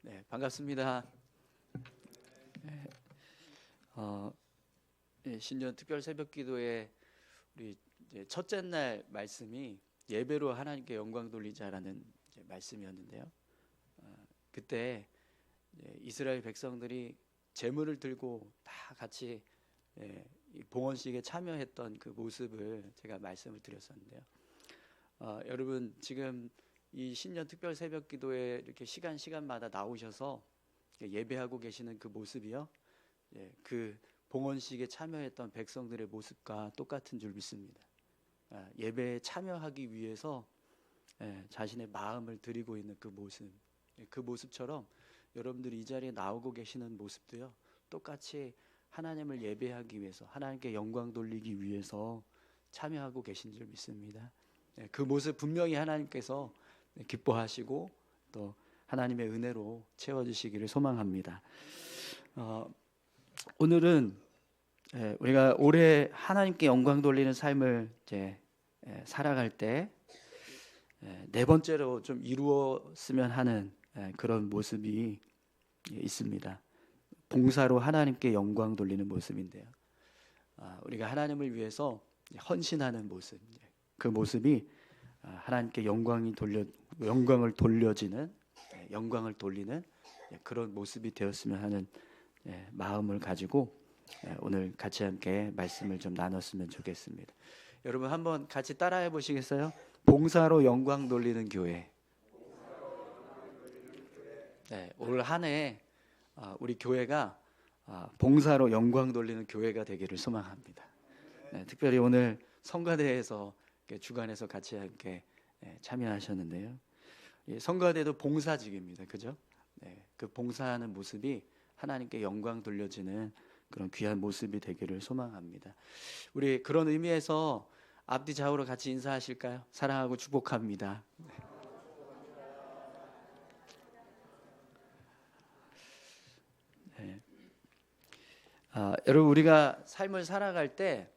네, 반갑습니다. 신년 특별 새벽 기도에 우리 이제 첫째 날 말씀이 예배로 하나님께 영광 돌리자라는 말씀이었는데요. 그때 이스라엘 백성들이 제물을 들고 다 같이 이 봉헌식에 참여했던 그 모습을 제가 말씀을 드렸었는데요. 여러분 지금 이 신년 특별 새벽 기도에 이렇게 시간마다 나오셔서 예배하고 계시는 그 모습이요, 그 봉헌식에 참여했던 백성들의 모습과 똑같은 줄 믿습니다. 예배에 참여하기 위해서 자신의 마음을 드리고 있는 그 모습, 그 모습처럼 여러분들이 이 자리에 나오고 계시는 모습도요, 똑같이 하나님을 예배하기 위해서, 하나님께 영광 돌리기 위해서 참여하고 계신 줄 믿습니다. 그 모습 분명히 하나님께서 기뻐하시고 또 하나님의 은혜로 채워주시기를 소망합니다. 오늘은 우리가 올해 하나님께 영광 돌리는 삶을 이제 살아갈 때 네 번째로 좀 이루었으면 하는 그런 모습이 있습니다. 봉사로 하나님께 영광 돌리는 모습인데요. 우리가 하나님을 위해서 헌신하는 모습, 그 모습이 하나님께 영광을 돌리는 그런 모습이 되었으면 하는 마음을 가지고 오늘 같이 함께 말씀을 좀 나눴으면 좋겠습니다. 여러분 한번 같이 따라해 보시겠어요? 봉사로 영광 돌리는 교회. 올 한 해 우리 교회가 봉사로 영광 돌리는 교회가 되기를 소망합니다. 특별히 오늘 성가대에서 주관해서 같이 함께 참여하셨는데요. 성가대도 봉사직입니다. 그죠? 그 봉사하는 모습이 하나님께 영광 돌려지는 그런 귀한 모습이 되기를 소망합니다. 우리 그런 의미에서 앞뒤 좌우로 같이 인사하실까요? 사랑하고 축복합니다. 여러분 우리가 삶을 살아갈 때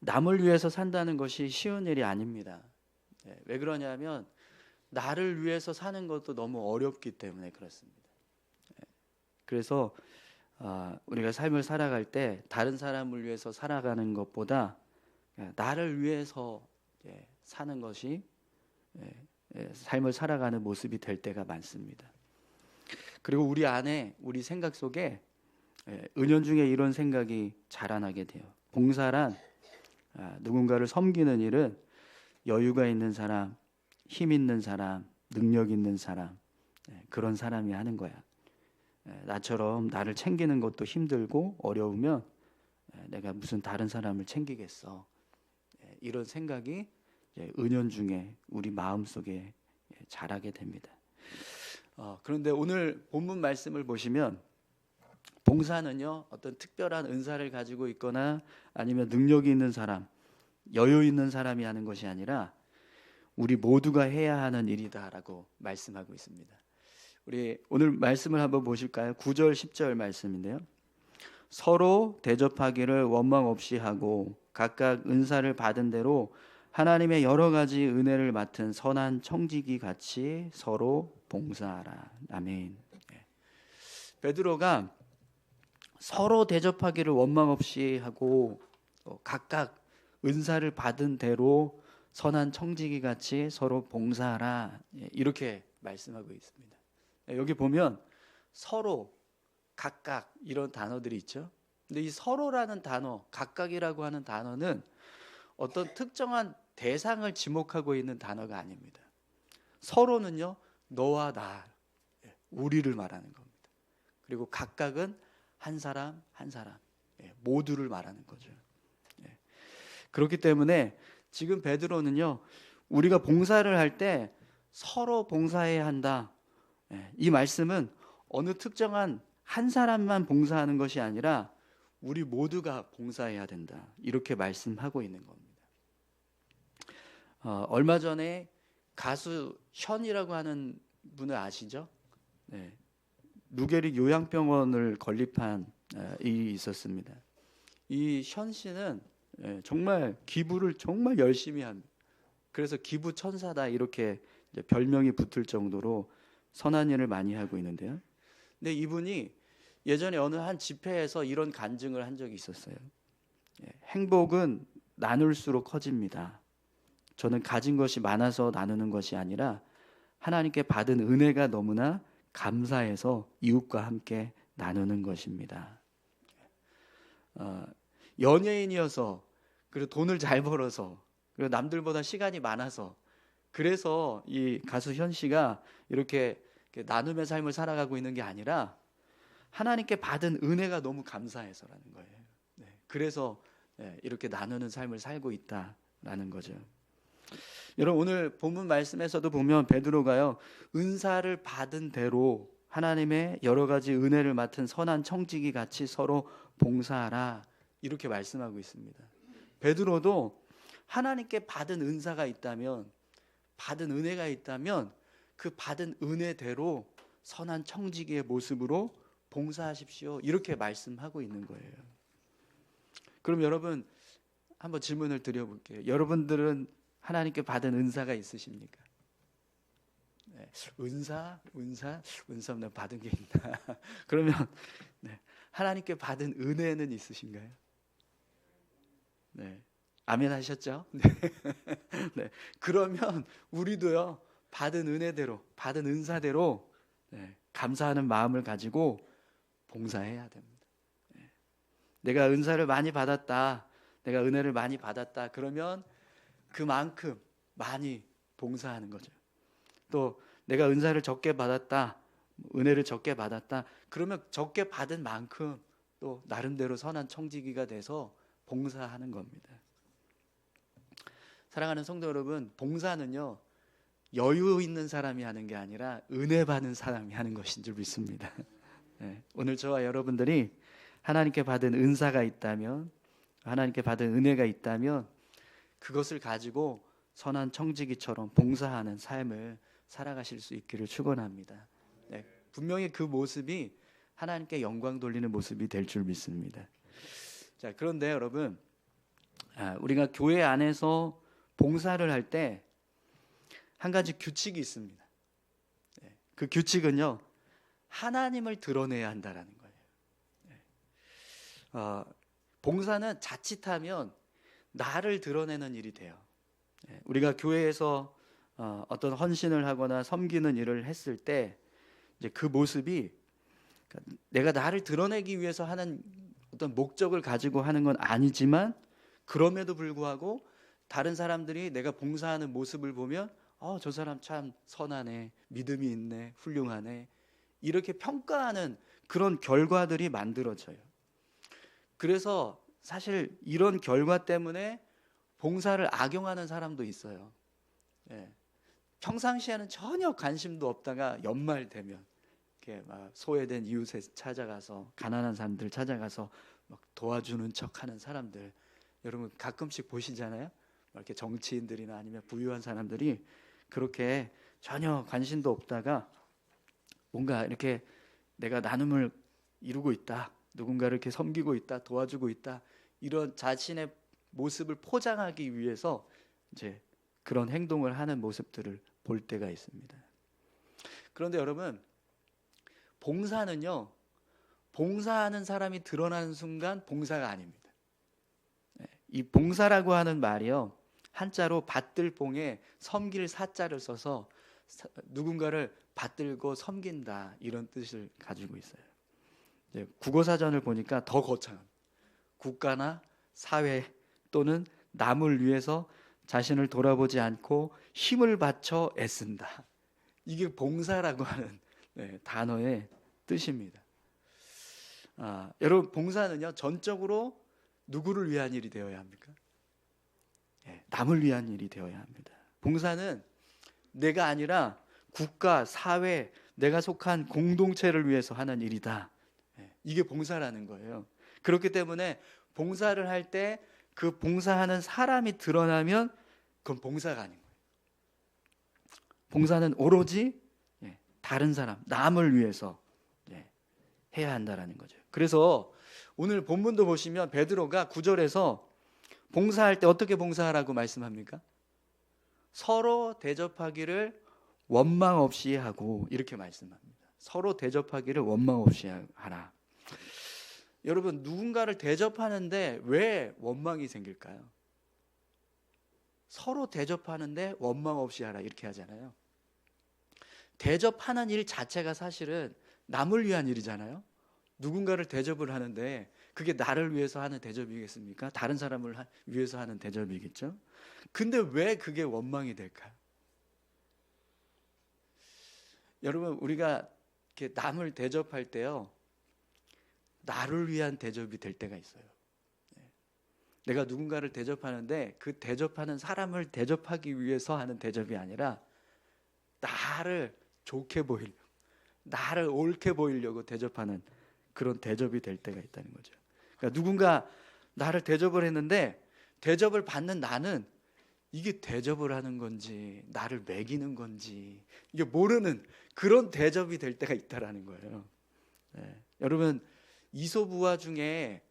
남을 위해서 산다는 것이 쉬운 일이 아닙니다. 왜 그러냐면 나를 위해서 사는 것도 너무 어렵기 때문에 그렇습니다. 그래서 우리가 삶을 살아갈 때 다른 사람을 위해서 살아가는 것보다 나를 위해서 사는 것이 삶을 살아가는 모습이 될 때가 많습니다. 그리고 우리 안에, 우리 생각 속에 은연중에 이런 생각이 자라나게 돼요. 봉사란 누군가를 섬기는 일은 여유가 있는 사람, 힘 있는 사람, 능력 있는 사람, 그런 사람이 하는 거야. 나처럼 나를 챙기는 것도 힘들고 어려우면 내가 무슨 다른 사람을 챙기겠어. 이런 생각이 은연중에 우리 마음속에 자라게 됩니다. 그런데 오늘 본문 말씀을 보시면 봉사는요, 어떤 특별한 은사를 가지고 있거나 아니면 능력이 있는 사람, 여유 있는 사람이 하는 것이 아니라 우리 모두가 해야 하는 일이다라고 말씀하고 있습니다. 우리 오늘 말씀을 한번 보실까요? 9절 10절 말씀인데요. 서로 대접하기를 원망 없이 하고 각각 은사를 받은 대로 하나님의 여러 가지 은혜를 맡은 선한 청지기 같이 서로 봉사하라. 아멘. 베드로가 서로 대접하기를 원망 없이 하고 각각 은사를 받은 대로 선한 청지기 같이 서로 봉사하라, 이렇게 말씀하고 있습니다. 여기 보면 서로, 각각 이런 단어들이 있죠. 근데 이 서로라는 단어, 각각이라고 하는 단어는 어떤 특정한 대상을 지목하고 있는 단어가 아닙니다. 서로는요, 너와 나, 우리를 말하는 겁니다. 그리고 각각은 한 사람 한 사람, 모두를 말하는 거죠. 그렇기 때문에 지금 베드로는요, 우리가 봉사를 할 때 서로 봉사해야 한다. 이 말씀은 어느 특정한 한 사람만 봉사하는 것이 아니라 우리 모두가 봉사해야 된다, 이렇게 말씀하고 있는 겁니다. 얼마 전에 가수 현이라고 하는 분을 아시죠? 누게릭 요양병원을 건립한 일이 있었습니다. 이 현 씨는 정말 기부를 정말 열심히 합니다. 그래서 기부 천사다, 이렇게 별명이 붙을 정도로 선한 일을 많이 하고 있는데요. 근데 이분이 예전에 어느 한 집회에서 이런 간증을 한 적이 있었어요. 행복은 나눌수록 커집니다. 저는 가진 것이 많아서 나누는 것이 아니라 하나님께 받은 은혜가 너무나 감사해서 이웃과 함께 나누는 것입니다. 연예인이어서, 그리고 돈을 잘 벌어서, 그리고 남들보다 시간이 많아서, 그래서 이 가수 현 씨가 이렇게 나눔의 삶을 살아가고 있는 게 아니라 하나님께 받은 은혜가 너무 감사해서라는 거예요. 그래서 이렇게 나누는 삶을 살고 있다라는 거죠. 여러분, 오늘 본문 말씀에서도 보면 베드로가요, 은사를 받은 대로 하나님의 여러 가지 은혜를 맡은 선한 청지기 같이 서로 봉사하라, 이렇게 말씀하고 있습니다. 베드로도 하나님께 받은 은사가 있다면, 받은 은혜가 있다면 그 받은 은혜대로 선한 청지기의 모습으로 봉사하십시오, 이렇게 말씀하고 있는 거예요. 그럼 여러분, 한번 질문을 드려볼게요. 여러분들은 하나님께 받은 은사가 있으십니까? 은사 없나, 받은 게 있나? 그러면 하나님께 받은 은혜는 있으신가요? 아멘 하셨죠? 그러면 우리도요, 받은 은혜대로, 받은 은사대로 감사하는 마음을 가지고 봉사해야 됩니다. 내가 은사를 많이 받았다, 내가 은혜를 많이 받았다, 그러면 그만큼 많이 봉사하는 거죠. 또 내가 은사를 적게 받았다, 은혜를 적게 받았다, 그러면 적게 받은 만큼 또 나름대로 선한 청지기가 돼서 봉사하는 겁니다. 사랑하는 성도 여러분, 봉사는요, 여유 있는 사람이 하는 게 아니라 은혜 받는 사람이 하는 것인 줄 믿습니다. 오늘 저와 여러분들이 하나님께 받은 은사가 있다면, 하나님께 받은 은혜가 있다면 그것을 가지고 선한 청지기처럼 봉사하는 삶을 살아가실 수 있기를 축원합니다. 분명히 그 모습이 하나님께 영광 돌리는 모습이 될 줄 믿습니다. 자, 그런데 여러분, 우리가 교회 안에서 봉사를 할 때 한 가지 규칙이 있습니다. 그 규칙은요, 하나님을 드러내야 한다라는 거예요. 봉사는 자칫하면 나를 드러내는 일이 돼요. 우리가 교회에서 어떤 헌신을 하거나 섬기는 일을 했을 때 이제 그 모습이 내가 나를 드러내기 위해서 하는 어떤 목적을 가지고 하는 건 아니지만, 그럼에도 불구하고 다른 사람들이 내가 봉사하는 모습을 보면 저 사람 참 선하네, 믿음이 있네, 훌륭하네, 이렇게 평가하는 그런 결과들이 만들어져요. 그래서 사실 이런 결과 때문에 봉사를 악용하는 사람도 있어요. 평상시에는 전혀 관심도 없다가 연말 되면 이렇게 막 소외된 이웃에 찾아가서, 가난한 사람들 찾아가서 막 도와주는 척하는 사람들, 여러분 가끔씩 보시잖아요. 이렇게 정치인들이나 아니면 부유한 사람들이 그렇게 전혀 관심도 없다가 뭔가 이렇게 내가 나눔을 이루고 있다, 누군가를 이렇게 섬기고 있다, 도와주고 있다, 이런 자신의 모습을 포장하기 위해서 이제 그런 행동을 하는 모습들을 볼 때가 있습니다. 그런데 여러분, 봉사는요, 봉사하는 사람이 드러나는 순간 봉사가 아닙니다. 이 봉사라고 하는 말이요, 한자로 받들 봉에 섬길 사자를 써서 누군가를 받들고 섬긴다, 이런 뜻을 가지고 있어요. 국어사전을 보니까 더 거창한, 국가나 사회 또는 남을 위해서 자신을 돌아보지 않고 힘을 바쳐 애쓴다, 이게 봉사라고 하는 단어의 뜻입니다. 여러분, 봉사는요, 전적으로 누구를 위한 일이 되어야 합니까? 남을 위한 일이 되어야 합니다. 봉사는 내가 아니라 국가, 사회, 내가 속한 공동체를 위해서 하는 일이다, 이게 봉사라는 거예요. 그렇기 때문에 봉사를 할 때 그 봉사하는 사람이 드러나면 그건 봉사가 아닌 거예요. 봉사는 오로지 다른 사람, 남을 위해서 해야 한다라는 거죠. 그래서 오늘 본문도 보시면 베드로가 9절에서 봉사할 때 어떻게 봉사하라고 말씀합니까? 서로 대접하기를 원망 없이 하고 이렇게 말씀합니다. 서로 대접하기를 원망 없이 하라. 여러분, 누군가를 대접하는데 왜 원망이 생길까요? 서로 대접하는데 원망 없이 하라 이렇게 하잖아요. 대접하는 일 자체가 사실은 남을 위한 일이잖아요. 누군가를 대접을 하는데 그게 나를 위해서 하는 대접이겠습니까? 다른 사람을 위해서 하는 대접이겠죠. 근데 왜 그게 원망이 될까요? 여러분, 우리가 이렇게 남을 대접할 때요, 나를 위한 대접이 될 때가 있어요. 내가 누군가를 대접하는데 그 대접하는 사람을 대접하기 위해서 하는 대접이 아니라 나를 좋게 보이려고, 나를 옳게 보이려고 대접하는 그런 대접이 될 때가 있다는 거죠. 그러니까 누군가 나를 대접을 했는데 대접을 받는 나는 이게 대접을 하는 건지 나를 먹이는 건지 이게 모르는 그런 대접이 될 때가 있다라는 거예요. 여러분, 이솝우화 중에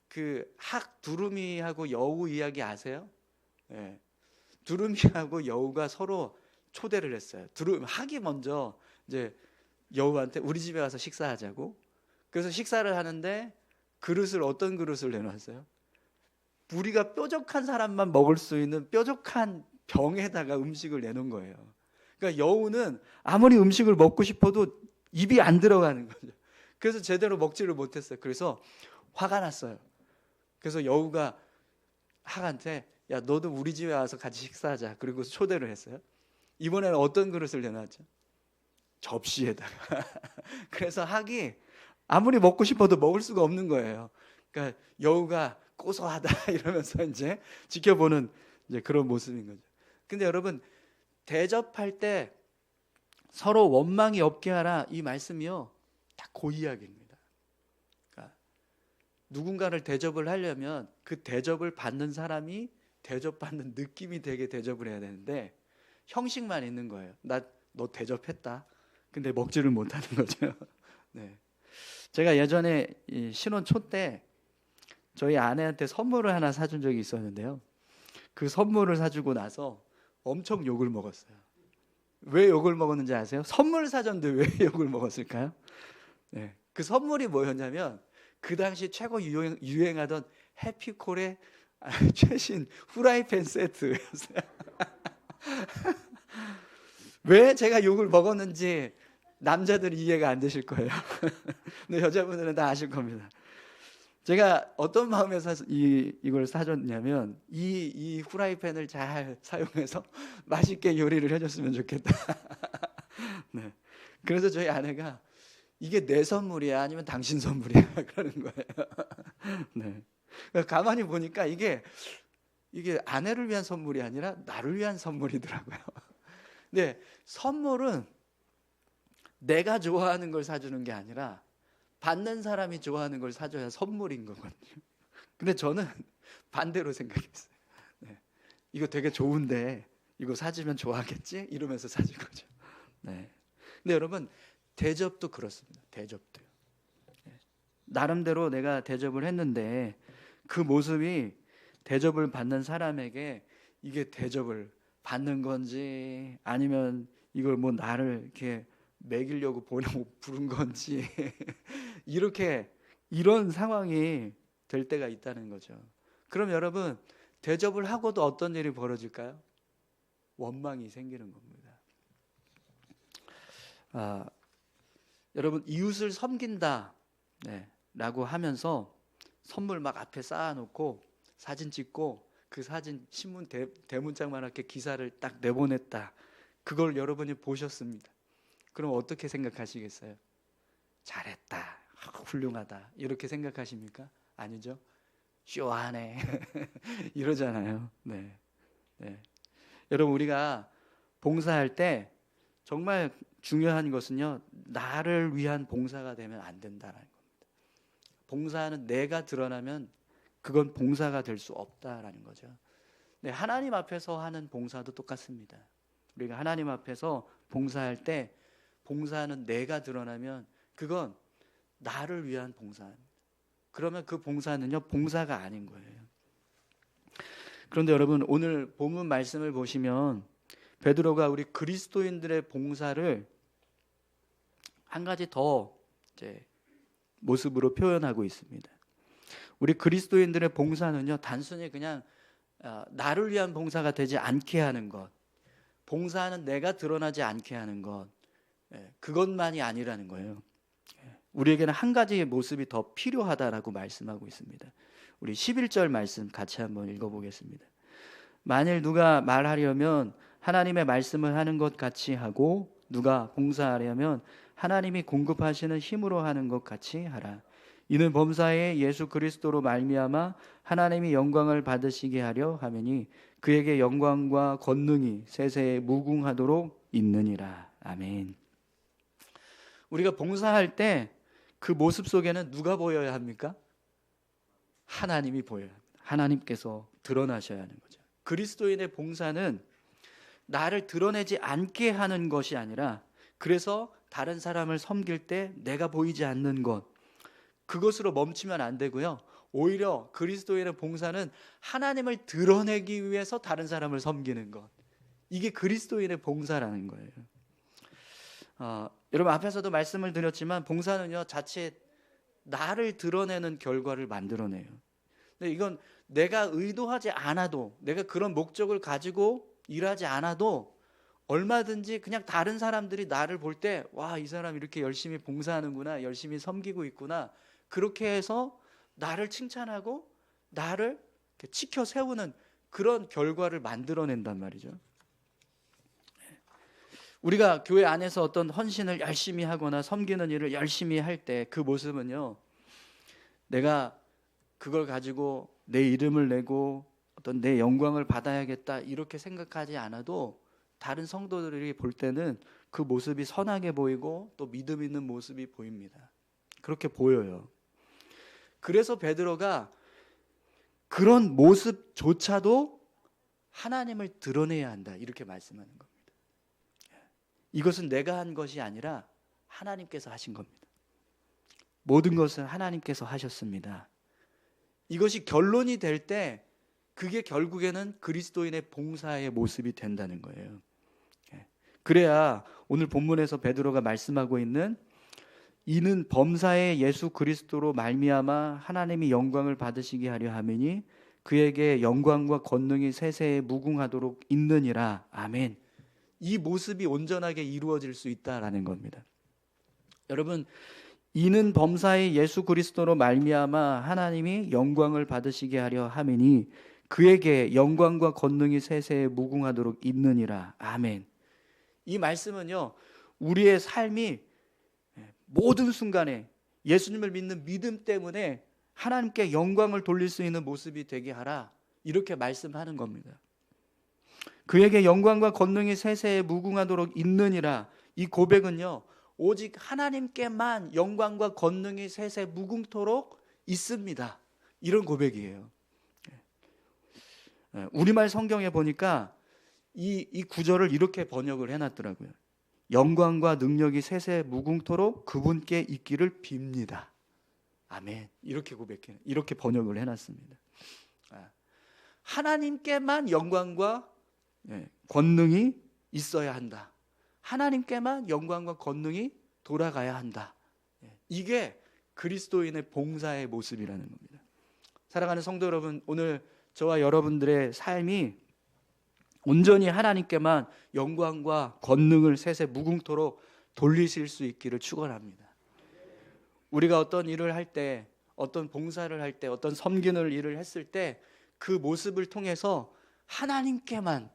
그 학 두루미하고 여우 이야기 아세요? 두루미하고 여우가 서로 초대를 했어요. 학이 먼저 이제 여우한테 우리 집에 와서 식사하자고. 그래서 식사를 하는데 어떤 그릇을 내놨어요? 우리가 뾰족한 사람만 먹을 수 있는 뾰족한 병에다가 음식을 내놓은 거예요. 그러니까 여우는 아무리 음식을 먹고 싶어도 입이 안 들어가는 거죠. 그래서 제대로 먹지를 못했어요. 그래서 화가 났어요. 그래서 여우가 학한테 야, 너도 우리 집에 와서 같이 식사하자. 그리고 초대를 했어요. 이번에는 어떤 그릇을 내놨죠? 접시에다가. 그래서 학이 아무리 먹고 싶어도 먹을 수가 없는 거예요. 그러니까 여우가 고소하다 이러면서 이제 지켜보는 이제 그런 모습인 거죠. 근데 여러분, 대접할 때 서로 원망이 없게 하라 이 말씀이요, 다 고이야기입니다. 그러니까 누군가를 대접을 하려면 그 대접을 받는 사람이 대접받는 느낌이 되게 대접을 해야 되는데 형식만 있는 거예요. 너 대접했다. 근데 먹지를 못하는 거죠. 네. 제가 예전에 신혼 초 때 저희 아내한테 선물을 하나 사준 적이 있었는데요. 그 선물을 사주고 나서 엄청 욕을 먹었어요. 왜 욕을 먹었는지 아세요? 선물 사줬는데 왜 욕을 먹었을까요? 네. 그 선물이 뭐였냐면 그 당시 최고 유행하던 해피콜의 최신 후라이팬 세트였어요. 왜 제가 욕을 먹었는지 남자들이 이해가 안 되실 거예요. 근데 여자분들은 다 아실 겁니다. 제가 어떤 마음에서 이걸 사줬냐면 이 후라이팬을 잘 사용해서 맛있게 요리를 해줬으면 좋겠다. 네. 그래서 저희 아내가 이게 내 선물이야 아니면 당신 선물이야 그러는 거예요. 네. 가만히 보니까 이게 아내를 위한 선물이 아니라 나를 위한 선물이더라고요. 근데 선물은 내가 좋아하는 걸 사주는 게 아니라 받는 사람이 좋아하는 걸 사줘야 선물인 거거든요. 근데 저는 반대로 생각했어요. 네. 이거 되게 좋은데 이거 사주면 좋아하겠지? 이러면서 사준 거죠. 네. 근데 여러분, 대접도 그렇습니다. 대접도요. 네. 나름대로 내가 대접을 했는데 그 모습이 대접을 받는 사람에게 이게 대접을 받는 건지 아니면 이걸 뭐 나를 이렇게 먹이려고 부른 건지 이런 상황이 될 때가 있다는 거죠. 그럼 여러분, 대접을 하고도 어떤 일이 벌어질까요? 원망이 생기는 겁니다. 여러분, 이웃을 섬긴다 라고 하면서 선물 막 앞에 쌓아놓고 사진 찍고 그 사진 신문 대문짝만하게 기사를 딱 내보냈다. 그걸 여러분이 보셨습니다. 그럼 어떻게 생각하시겠어요? 잘했다, 훌륭하다 이렇게 생각하십니까? 아니죠. 쇼하네 이러잖아요. 네. 여러분, 우리가 봉사할 때 정말 중요한 것은요, 나를 위한 봉사가 되면 안 된다는 겁니다. 봉사는 내가 드러나면 그건 봉사가 될 수 없다라는 거죠. 네, 하나님 앞에서 하는 봉사도 똑같습니다. 우리가 하나님 앞에서 봉사할 때 봉사는 내가 드러나면 그건 나를 위한 봉사입니다. 그러면 그 봉사는요, 봉사가 아닌 거예요. 그런데 여러분, 오늘 본문 말씀을 보시면 베드로가 우리 그리스도인들의 봉사를 한 가지 더 이제 모습으로 표현하고 있습니다. 우리 그리스도인들의 봉사는요, 단순히 그냥 나를 위한 봉사가 되지 않게 하는 것, 봉사하는 내가 드러나지 않게 하는 것, 그것만이 아니라는 거예요. 우리에게는 한 가지의 모습이 더 필요하다라고 말씀하고 있습니다. 우리 11절 말씀 같이 한번 읽어보겠습니다. 만일 누가 말하려면 하나님의 말씀을 하는 것 같이 하고, 누가 봉사하려면 하나님이 공급하시는 힘으로 하는 것 같이 하라. 이는 범사에 예수 그리스도로 말미암아 하나님이 영광을 받으시게 하려 하매니 그에게 영광과 권능이 세세에 무궁하도록 있느니라. 아멘. 우리가 봉사할 때 그 모습 속에는 누가 보여야 합니까? 하나님이 보여야 합니다. 하나님께서 드러나셔야 하는 거죠. 그리스도인의 봉사는 나를 드러내지 않게 하는 것이 아니라, 그래서 다른 사람을 섬길 때 내가 보이지 않는 것, 그것으로 멈추면 안 되고요. 오히려 그리스도인의 봉사는 하나님을 드러내기 위해서 다른 사람을 섬기는 것, 이게 그리스도인의 봉사라는 거예요. 여러분, 앞에서도 말씀을 드렸지만 봉사는요, 자칫 나를 드러내는 결과를 만들어내요. 근데 이건 내가 의도하지 않아도, 내가 그런 목적을 가지고 일하지 않아도 얼마든지 그냥 다른 사람들이 나를 볼 때, 와, 이 사람 이렇게 열심히 봉사하는구나, 열심히 섬기고 있구나, 그렇게 해서 나를 칭찬하고 나를 치켜 세우는 그런 결과를 만들어낸단 말이죠. 우리가 교회 안에서 어떤 헌신을 열심히 하거나 섬기는 일을 열심히 할 때 그 모습은요, 내가 그걸 가지고 내 이름을 내고 어떤 내 영광을 받아야겠다 이렇게 생각하지 않아도 다른 성도들이 볼 때는 그 모습이 선하게 보이고 또 믿음 있는 모습이 보입니다. 그렇게 보여요. 그래서 베드로가 그런 모습조차도 하나님을 드러내야 한다 이렇게 말씀하는 겁니다. 이것은 내가 한 것이 아니라 하나님께서 하신 겁니다. 모든 것은 하나님께서 하셨습니다. 이것이 결론이 될 때 그게 결국에는 그리스도인의 봉사의 모습이 된다는 거예요. 그래야 오늘 본문에서 베드로가 말씀하고 있는 이는 범사에 예수 그리스도로 말미암아 하나님이 영광을 받으시게 하려 하매니 그에게 영광과 권능이 세세에 무궁하도록 있느니라. 아멘. 이 모습이 온전하게 이루어질 수 있다라는 겁니다. 여러분, 이는 범사에 예수 그리스도로 말미암아 하나님이 영광을 받으시게 하려 하매니 그에게 영광과 권능이 세세에 무궁하도록 있느니라. 아멘. 이 말씀은요, 우리의 삶이 모든 순간에 예수님을 믿는 믿음 때문에 하나님께 영광을 돌릴 수 있는 모습이 되게 하라, 이렇게 말씀하는 겁니다. 그에게 영광과 권능이 세세에 무궁하도록 있느니라. 이 고백은요, 오직 하나님께만 영광과 권능이 세세 무궁토록 있습니다, 이런 고백이에요. 우리말 성경에 보니까 이 구절을 이렇게 번역을 해놨더라고요. 영광과 능력이 세세 무궁토록 그분께 있기를 빕니다. 아멘. 이렇게 번역을 해놨습니다. 하나님께만 영광과 권능이 있어야 한다. 하나님께만 영광과 권능이 돌아가야 한다. 이게 그리스도인의 봉사의 모습이라는 겁니다. 사랑하는 성도 여러분, 오늘 저와 여러분들의 삶이 온전히 하나님께만 영광과 권능을 세세 무궁토록 돌리실 수 있기를 축원합니다. 우리가 어떤 일을 할 때, 어떤 봉사를 할 때, 어떤 섬기는 일을 했을 때 그 모습을 통해서 하나님께만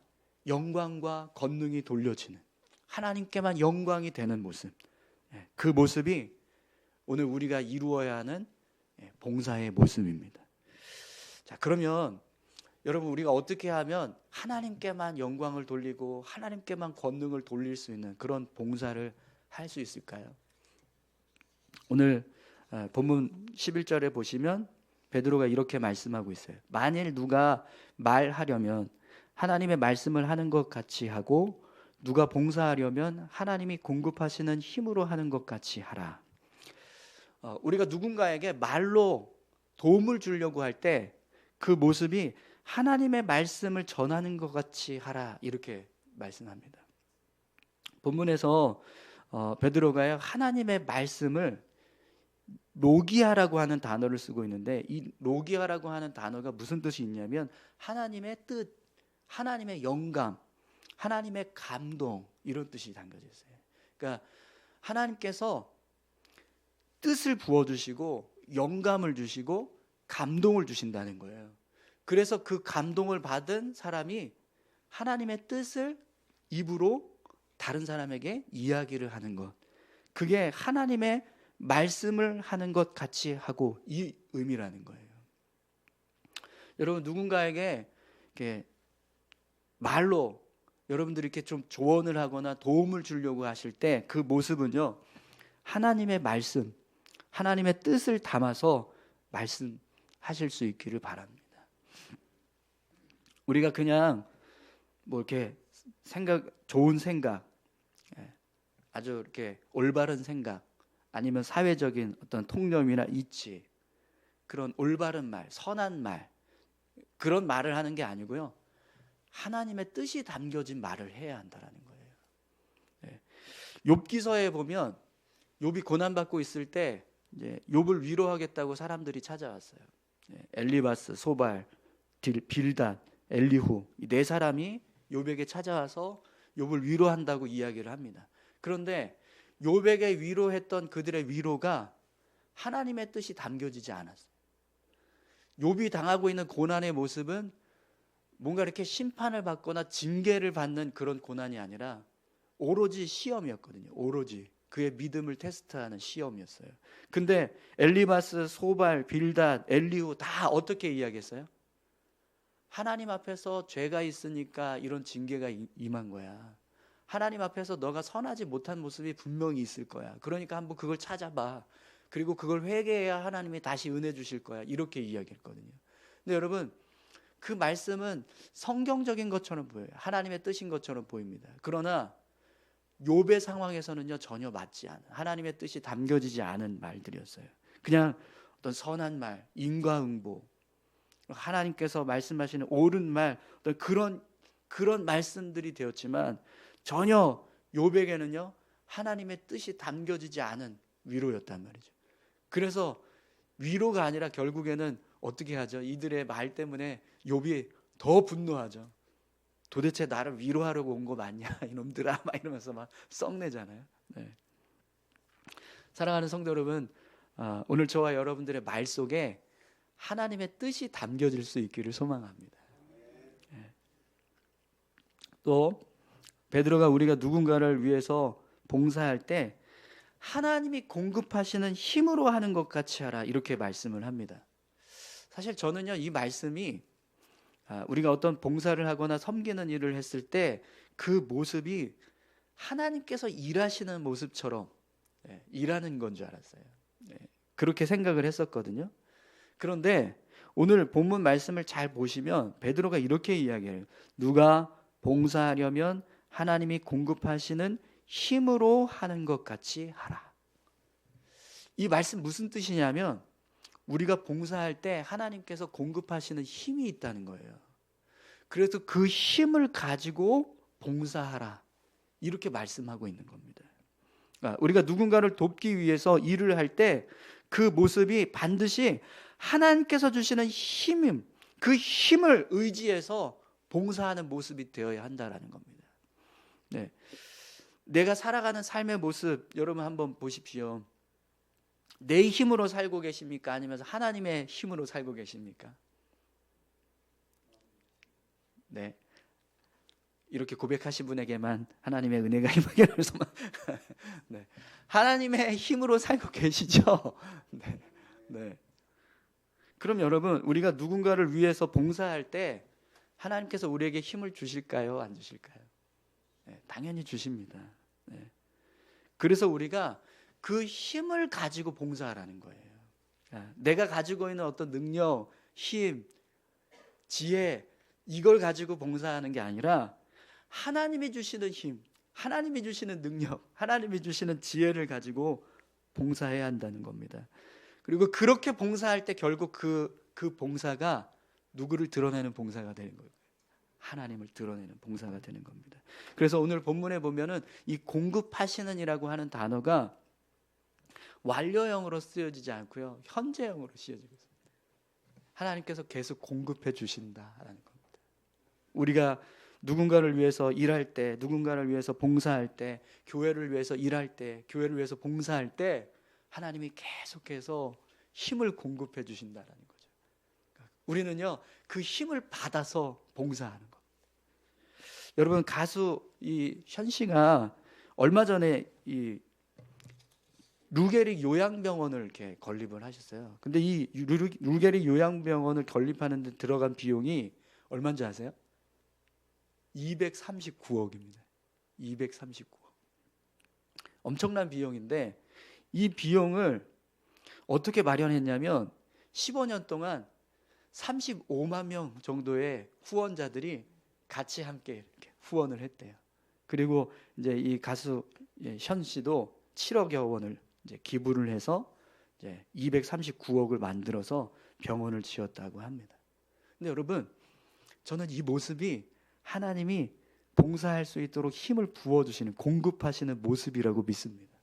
영광과 권능이 돌려지는, 하나님께만 영광이 되는 모습, 그 모습이 오늘 우리가 이루어야 하는 봉사의 모습입니다. 자, 그러면 여러분, 우리가 어떻게 하면 하나님께만 영광을 돌리고 하나님께만 권능을 돌릴 수 있는 그런 봉사를 할 수 있을까요? 오늘 본문 11절에 보시면 베드로가 이렇게 말씀하고 있어요. 만일 누가 말하려면 하나님의 말씀을 하는 것 같이 하고, 누가 봉사하려면 하나님이 공급하시는 힘으로 하는 것 같이 하라. 우리가 누군가에게 말로 도움을 주려고 할 때 그 모습이 하나님의 말씀을 전하는 것 같이 하라, 이렇게 말씀합니다. 본문에서 베드로가 하나님의 말씀을 로기아라고 하는 단어를 쓰고 있는데, 이 로기아라고 하는 단어가 무슨 뜻이 있냐면 하나님의 뜻, 하나님의 영감, 하나님의 감동, 이런 뜻이 담겨져 있어요. 그러니까 하나님께서 뜻을 부어주시고 영감을 주시고 감동을 주신다는 거예요. 그래서 그 감동을 받은 사람이 하나님의 뜻을 입으로 다른 사람에게 이야기를 하는 것, 그게 하나님의 말씀을 하는 것 같이 하고, 이 의미라는 거예요. 여러분, 누군가에게 이렇게 말로 여러분들이 이렇게 좀 조언을 하거나 도움을 주려고 하실 때 그 모습은요, 하나님의 말씀, 하나님의 뜻을 담아서 말씀하실 수 있기를 바랍니다. 우리가 그냥 뭐 이렇게 좋은 생각, 아주 이렇게 올바른 생각, 아니면 사회적인 어떤 통념이나 이치, 그런 올바른 말, 선한 말, 그런 말을 하는 게 아니고요, 하나님의 뜻이 담겨진 말을 해야 한다는 거예요. 욥기서에 보면 욥이 고난받고 있을 때 이제 욥을 위로하겠다고 사람들이 찾아왔어요. 엘리바스, 소발, 빌닷, 엘리후, 이 네 사람이 욥에게 찾아와서 욥을 위로한다고 이야기를 합니다. 그런데 욥에게 위로했던 그들의 위로가 하나님의 뜻이 담겨지지 않았어요. 욥이 당하고 있는 고난의 모습은 뭔가 이렇게 심판을 받거나 징계를 받는 그런 고난이 아니라 오로지 시험이었거든요. 오로지 그의 믿음을 테스트하는 시험이었어요. 근데 엘리바스, 소발, 빌닷, 엘리후 다 어떻게 이야기했어요? 하나님 앞에서 죄가 있으니까 이런 징계가 임한 거야. 하나님 앞에서 너가 선하지 못한 모습이 분명히 있을 거야. 그러니까 한번 그걸 찾아봐. 그리고 그걸 회개해야 하나님이 다시 은혜 주실 거야. 이렇게 이야기했거든요. 근데 여러분, 그 말씀은 성경적인 것처럼 보여요. 하나님의 뜻인 것처럼 보입니다. 그러나 욥의 상황에서는요, 전혀 맞지 않은, 하나님의 뜻이 담겨지지 않은 말들이었어요. 그냥 어떤 선한 말, 인과응보, 하나님께서 말씀하시는 옳은 말, 어떤 그런 말씀들이 되었지만 전혀 욥에게는요, 하나님의 뜻이 담겨지지 않은 위로였단 말이죠. 그래서 위로가 아니라 결국에는 어떻게 하죠? 이들의 말 때문에 욥이 더 분노하죠. 도대체 나를 위로하려고 온 거 맞냐, 이놈들아, 막 이러면서 막 썩내잖아요. 네. 사랑하는 성도 여러분, 오늘 저와 여러분들의 말 속에 하나님의 뜻이 담겨질 수 있기를 소망합니다. 네. 또 베드로가 우리가 누군가를 위해서 봉사할 때 하나님이 공급하시는 힘으로 하는 것 같이 하라, 이렇게 말씀을 합니다. 사실 저는요, 이 말씀이 우리가 어떤 봉사를 하거나 섬기는 일을 했을 때 그 모습이 하나님께서 일하시는 모습처럼 일하는 건 줄 알았어요. 그렇게 생각을 했었거든요. 그런데 오늘 본문 말씀을 잘 보시면 베드로가 이렇게 이야기해요. 누가 봉사하려면 하나님이 공급하시는 힘으로 하는 것 같이 하라. 이 말씀 무슨 뜻이냐면 우리가 봉사할 때 하나님께서 공급하시는 힘이 있다는 거예요. 그래서 그 힘을 가지고 봉사하라, 이렇게 말씀하고 있는 겁니다. 우리가 누군가를 돕기 위해서 일을 할 때 그 모습이 반드시 하나님께서 주시는 힘, 그 힘을 의지해서 봉사하는 모습이 되어야 한다는 겁니다. 네. 내가 살아가는 삶의 모습, 여러분 한번 보십시오. 내 힘으로 살고 계십니까? 아니면 하나님의 힘으로 살고 계십니까? 네. 이렇게 고백하신 분에게만 하나님의 은혜가 임하게 하소서. 네. 하나님의 힘으로 살고 계시죠? 네. 네. 그럼 여러분, 우리가 누군가를 위해서 봉사할 때 하나님께서 우리에게 힘을 주실까요? 안 주실까요? 네, 당연히 주십니다. 네. 그래서 우리가 그 힘을 가지고 봉사하라는 거예요. 내가 가지고 있는 어떤 능력, 힘, 지혜, 이걸 가지고 봉사하는 게 아니라 하나님이 주시는 힘, 하나님이 주시는 능력, 하나님이 주시는 지혜를 가지고 봉사해야 한다는 겁니다. 그리고 그렇게 봉사할 때 결국 그 봉사가 누구를 드러내는 봉사가 되는 거예요. 하나님을 드러내는 봉사가 되는 겁니다. 그래서 오늘 본문에 보면은 이 공급하시는이라고 하는 단어가 완료형으로 쓰여지지 않고요, 현재형으로 쓰여지고 있습니다. 하나님께서 계속 공급해 주신다라는 겁니다. 우리가 누군가를 위해서 일할 때, 누군가를 위해서 봉사할 때, 교회를 위해서 일할 때, 교회를 위해서 봉사할 때 하나님이 계속해서 힘을 공급해 주신다라는 거죠. 우리는요, 그 힘을 받아서 봉사하는 겁니다. 여러분, 가수 이 현 씨가 얼마 전에 이 루게릭 요양병원을 이렇게 건립을 하셨어요. 근데 이 루게릭 요양병원을 건립하는 데 들어간 비용이 얼마인지 아세요? 239억입니다. 239억. 엄청난 비용인데 이 비용을 어떻게 마련했냐면 15년 동안 35만 명 정도의 후원자들이 같이 함께 이렇게 후원을 했대요. 그리고 이제 이 가수 현 씨도 7억여 원을 이제 기부를 해서 이제 239억을 만들어서 병원을 지었다고 합니다. 근데 여러분, 저는 이 모습이 하나님이 봉사할 수 있도록 힘을 부어주시는, 공급하시는 모습이라고 믿습니다.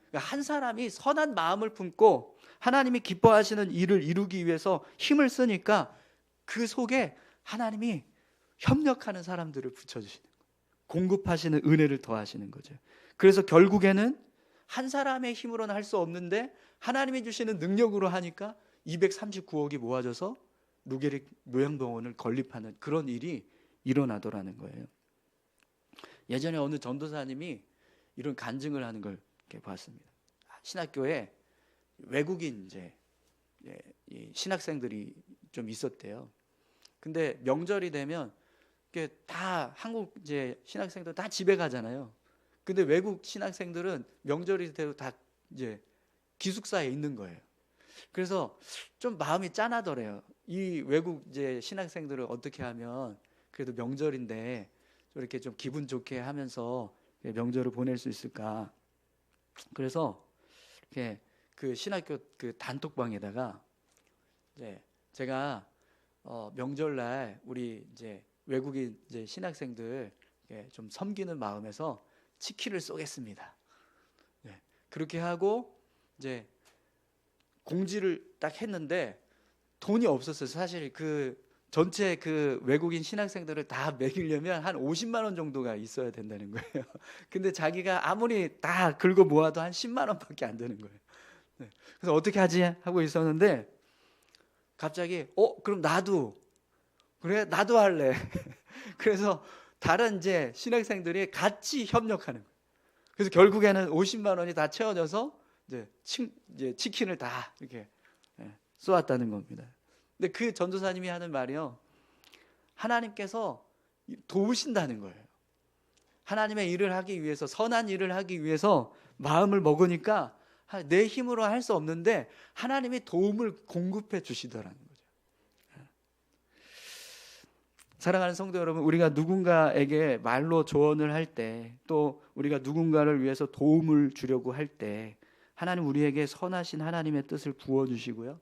그러니까 한 사람이 선한 마음을 품고 하나님이 기뻐하시는 일을 이루기 위해서 힘을 쓰니까 그 속에 하나님이 협력하는 사람들을 붙여주시는 거예요. 공급하시는 은혜를 더하시는 거죠. 그래서 결국에는 한 사람의 힘으로는 할 수 없는데 하나님이 주시는 능력으로 하니까 239억이 모아져서 루게릭 요양병원을 건립하는 그런 일이 일어나더라는 거예요. 예전에 어느 전도사님이 이런 간증을 하는 걸 이렇게 봤습니다. 신학교에 외국인 이제 신학생들이 좀 있었대요. 근데 명절이 되면 이게 다 한국 이제 신학생들 다 집에 가잖아요. 근데 외국 신학생들은 명절이 되고 다 이제 기숙사에 있는 거예요. 그래서 좀 마음이 짠하더래요. 이 외국 이제 신학생들을 어떻게 하면 그래도 명절인데 이렇게 좀 기분 좋게 하면서 명절을 보낼 수 있을까? 그래서 이렇게 그 신학교 그 단톡방에다가 이제 제가 명절날 우리 이제 외국인 이제 신학생들 좀 섬기는 마음에서 치킨을 쏘겠습니다. 네, 그렇게 하고 이제 공지를 딱 했는데 돈이 없었어요. 사실 그 전체 그 외국인 신학생들을 다 먹이려면 한 50만 원 정도가 있어야 된다는 거예요. 근데 자기가 아무리 다 긁어 모아도 한 10만 원밖에 안 되는 거예요. 네, 그래서 어떻게 하지 하고 있었는데 갑자기 그럼 나도 그래 나도 할래. 그래서 다른 이제 신학생들이 같이 협력하는 거예요. 그래서 결국에는 50만 원이 다 채워져서 이제 치킨을 다 이렇게 쏘았다는 겁니다. 근데 그 전도사님이 하는 말이요, 하나님께서 도우신다는 거예요. 하나님의 일을 하기 위해서, 선한 일을 하기 위해서 마음을 먹으니까 내 힘으로 할 수 없는데 하나님이 도움을 공급해 주시더라는 거죠. 사랑하는 성도 여러분, 우리가 누군가에게 말로 조언을 할 때, 또 우리가 누군가를 위해서 도움을 주려고 할 때 하나님 우리에게 선하신 하나님의 뜻을 부어주시고요,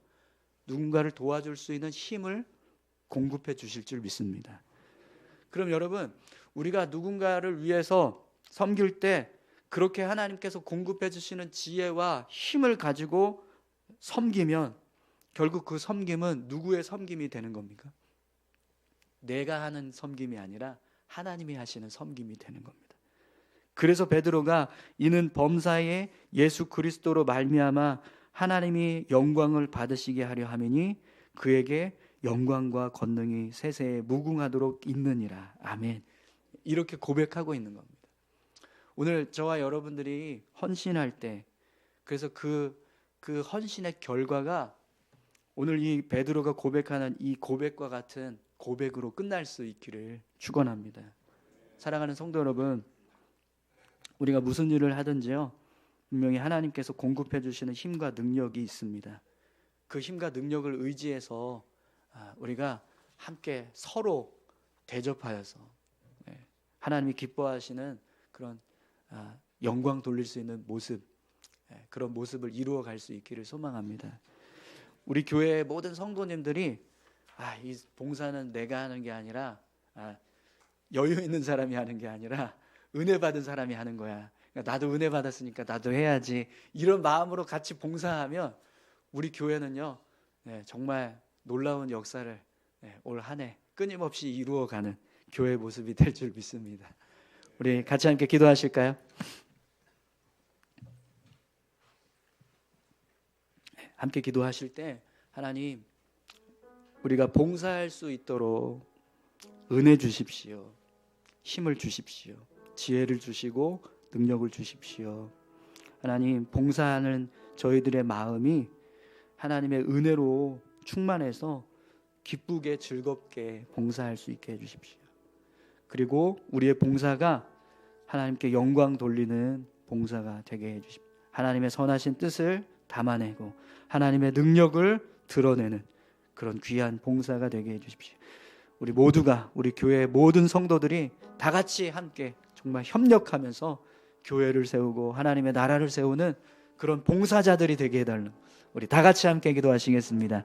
누군가를 도와줄 수 있는 힘을 공급해 주실 줄 믿습니다. 그럼 여러분, 우리가 누군가를 위해서 섬길 때 그렇게 하나님께서 공급해 주시는 지혜와 힘을 가지고 섬기면 결국 그 섬김은 누구의 섬김이 되는 겁니까? 내가 하는 섬김이 아니라 하나님이 하시는 섬김이 되는 겁니다. 그래서 베드로가 이는 범사에 예수 그리스도로 말미암아 하나님이 영광을 받으시게 하려 함이니 그에게 영광과 권능이 세세에 무궁하도록 있느니라. 아멘. 이렇게 고백하고 있는 겁니다. 오늘 저와 여러분들이 헌신할 때, 그래서 그 헌신의 결과가 오늘 이 베드로가 고백하는 이 고백과 같은 고백으로 끝날 수 있기를 축원합니다. 사랑하는 성도 여러분, 우리가 무슨 일을 하든지요, 분명히 하나님께서 공급해 주시는 힘과 능력이 있습니다. 그 힘과 능력을 의지해서 우리가 함께 서로 대접하여서 하나님이 기뻐하시는 그런 영광 돌릴 수 있는 모습, 그런 모습을 이루어 갈 수 있기를 소망합니다. 우리 교회의 모든 성도님들이 이 봉사는 내가 하는 게 아니라 여유 있는 사람이 하는 게 아니라 은혜 받은 사람이 하는 거야. 그러니까 나도 은혜 받았으니까 나도 해야지. 이런 마음으로 같이 봉사하면 우리 교회는요, 정말 놀라운 역사를 올 한 해 끊임없이 이루어가는 교회 모습이 될 줄 믿습니다. 우리 같이 함께 기도하실까요? 함께 기도하실 때 하나님, 우리가 봉사할 수 있도록 은혜 주십시오. 힘을 주십시오. 지혜를 주시고 능력을 주십시오. 하나님, 봉사하는 저희들의 마음이 하나님의 은혜로 충만해서 기쁘게 즐겁게 봉사할 수 있게 해주십시오. 그리고 우리의 봉사가 하나님께 영광 돌리는 봉사가 되게 해주십시오. 하나님의 선하신 뜻을 담아내고 하나님의 능력을 드러내는 그런 귀한 봉사가 되게 해주십시오. 우리 모두가, 우리 교회의 모든 성도들이 다 같이 함께 정말 협력하면서 교회를 세우고 하나님의 나라를 세우는 그런 봉사자들이 되게 해달라고 우리 다 같이 함께 기도하시겠습니다.